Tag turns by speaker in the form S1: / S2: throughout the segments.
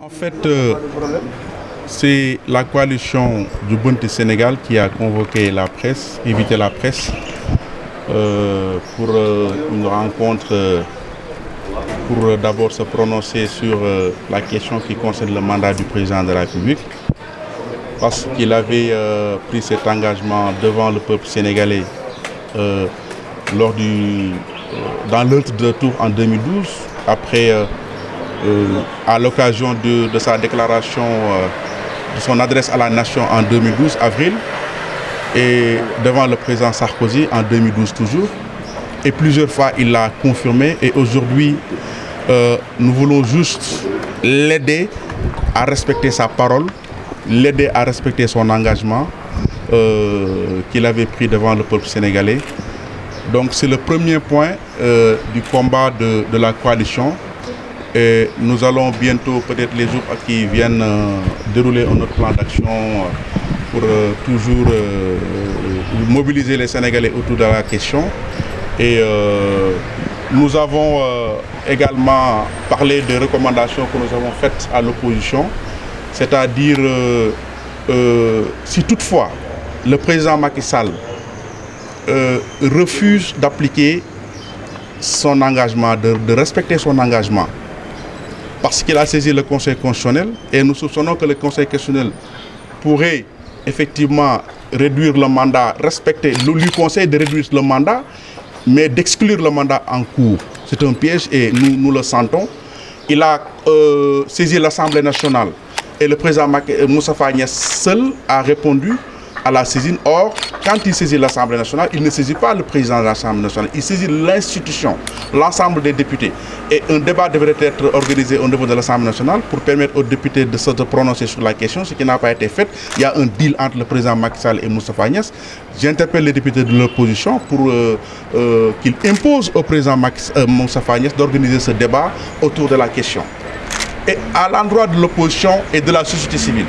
S1: En fait, c'est la coalition du Bunti Sénégal qui a convoqué la presse, invité la presse pour une rencontre pour d'abord se prononcer sur la question qui concerne le mandat du président de la République, parce qu'il avait pris cet engagement devant le peuple sénégalais dans l'autre tour en 2012, après à l'occasion de sa déclaration, de son adresse à la nation en 2012, avril, et devant le président Sarkozy en 2012 toujours. Et plusieurs fois, il l'a confirmé. Et aujourd'hui, nous voulons juste l'aider à respecter sa parole, l'aider à respecter son engagement qu'il avait pris devant le peuple sénégalais. Donc c'est le premier point du combat de la coalition. Et nous allons bientôt, peut-être les jours qui viennent, dérouler un autre plan d'action pour toujours mobiliser les Sénégalais autour de la question. Et nous avons également parlé des recommandations que nous avons faites à l'opposition, c'est-à-dire si toutefois le président Macky Sall refuse d'appliquer son engagement, de respecter son engagement, parce qu'il a saisi le Conseil constitutionnel, et nous soupçonnons que le Conseil constitutionnel pourrait effectivement réduire le mandat, lui conseille de réduire le mandat, mais d'exclure le mandat en cours. C'est un piège et nous le sentons. Il a saisi l'Assemblée nationale et le président Moustapha Niasse seul a répondu à la saisine. Or, quand il saisit l'Assemblée nationale, il ne saisit pas le président de l'Assemblée nationale, il saisit l'institution, l'ensemble des députés. Et un débat devrait être organisé au niveau de l'Assemblée nationale pour permettre aux députés de se prononcer sur la question, ce qui n'a pas été fait. Il y a un deal entre le président Macky Sall et Moustapha Niasse. J'interpelle les députés de l'opposition pour qu'ils imposent au président Moustapha Niasse d'organiser ce débat autour de la question. Et à l'endroit de l'opposition et de la société civile,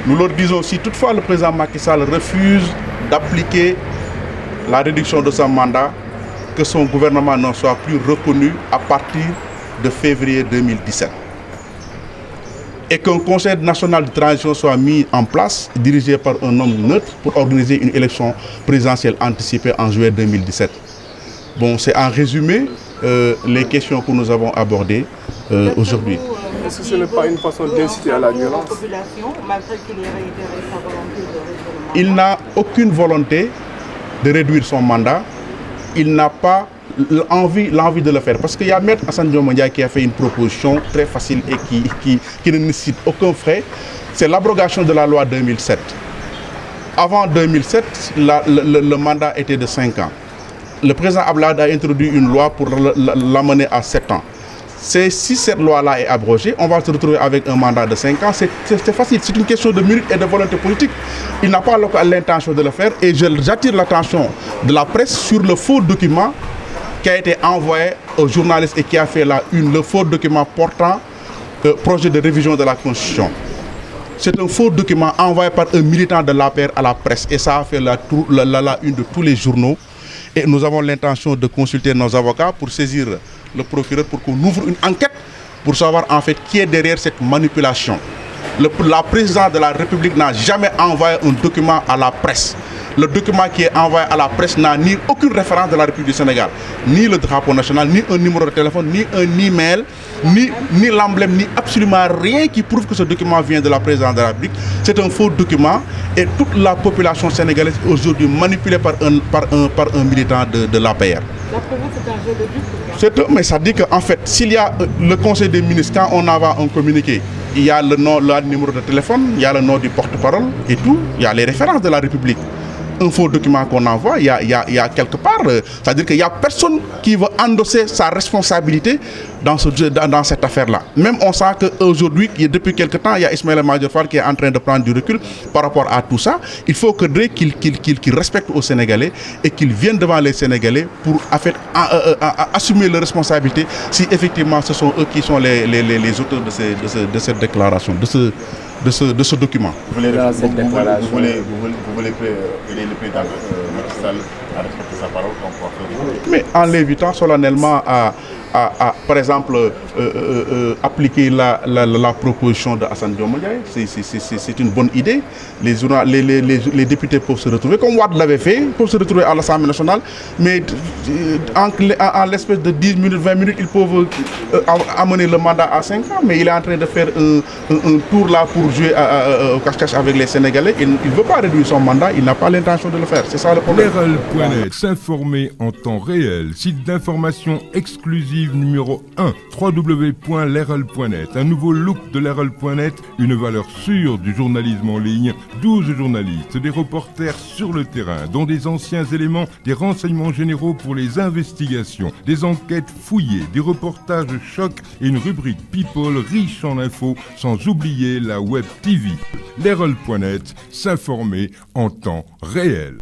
S1: nous leur disons, si toutefois le président Macky Sall refuse d'appliquer la réduction de son mandat, que son gouvernement ne soit plus reconnu à partir de février 2017. Et qu'un conseil national de transition soit mis en place, dirigé par un homme neutre, pour organiser une élection présidentielle anticipée en juillet 2017. Bon, c'est en résumé les questions que nous avons abordées aujourd'hui.
S2: Est-ce que ce n'est pas une façon d'inciter à la violence?
S1: Il n'a aucune volonté de réduire son mandat. Il n'a pas l'envie de le faire. Parce qu'il y a Maître Assane Dioma Ndiaye qui a fait une proposition très facile et qui ne nécessite aucun frais. C'est l'abrogation de la loi 2007. Avant 2007, le mandat était de 5 ans. Le président Abdoulaye a introduit une loi pour l'amener à 7 ans. Si cette loi-là est abrogée, on va se retrouver avec un mandat de 5 ans. C'est facile, c'est une question de mérite et de volonté politique. Il n'a pas l'intention de le faire et j'attire l'attention de la presse sur le faux document qui a été envoyé aux journalistes et qui a fait la une, le faux document portant projet de révision de la Constitution. C'est un faux document envoyé par un militant de l'APR à la presse et ça a fait la une de tous les journaux. Et nous avons l'intention de consulter nos avocats pour saisir le procureur pour qu'on ouvre une enquête pour savoir en fait qui est derrière cette manipulation. La présidente de la République n'a jamais envoyé un document à la presse. Le document qui est envoyé à la presse n'a ni aucune référence de la République du Sénégal, ni le drapeau national, ni un numéro de téléphone, ni un email, ni l'emblème, ni absolument rien qui prouve que ce document vient de la présidente de la République. C'est un faux document et toute la population sénégalaise est aujourd'hui manipulée par un militant de l'APR. Mais ça dit qu'en fait, s'il y a le conseil des ministres, quand on envoie un communiqué, il y a le nom, le numéro de téléphone, il y a le nom du porte-parole et tout, il y a les références de la République. Un faux document qu'on envoie, il y a quelque part, c'est-à-dire qu'il n'y a personne qui veut endosser sa responsabilité dans cette affaire-là. Même on sent qu'aujourd'hui, depuis quelque temps, il y a Ismaïla Madior Fall qui est en train de prendre du recul par rapport à tout ça. Il faut que qu'il respecte aux Sénégalais et qu'il vienne devant les Sénégalais pour assumer leurs responsabilités si effectivement ce sont eux qui sont les auteurs de cette déclaration, de ce document.
S3: Vous voulez aider le président Macky Sall à respecter sa parole?
S1: Mais en l'invitant solennellement à, par exemple, exemple, appliquer la proposition de Hassan Dioma Ndiaye. C'est une bonne idée. Les députés peuvent se retrouver, comme Wade l'avait fait, peuvent se retrouver à l'Assemblée nationale, mais en l'espèce de 10 minutes, 20 minutes, ils peuvent amener le mandat à 5 ans, mais il est en train de faire un tour là pour jouer au cache-cache avec les Sénégalais. Il ne veut pas réduire son mandat, il n'a pas l'intention de le faire. C'est ça le problème.
S4: Lerel.net, s'informer en temps réel. Site d'information exclusive numéro 1, www.lerel.net. Un nouveau look de Lerel.net, une valeur sûre du journalisme en ligne. 12 journalistes, des reporters sur le terrain, dont des anciens éléments, des renseignements généraux pour les investigations, des enquêtes fouillées, des reportages chocs et une rubrique People riche en infos, sans oublier la Web TV. Lerel.net, s'informer en temps réel.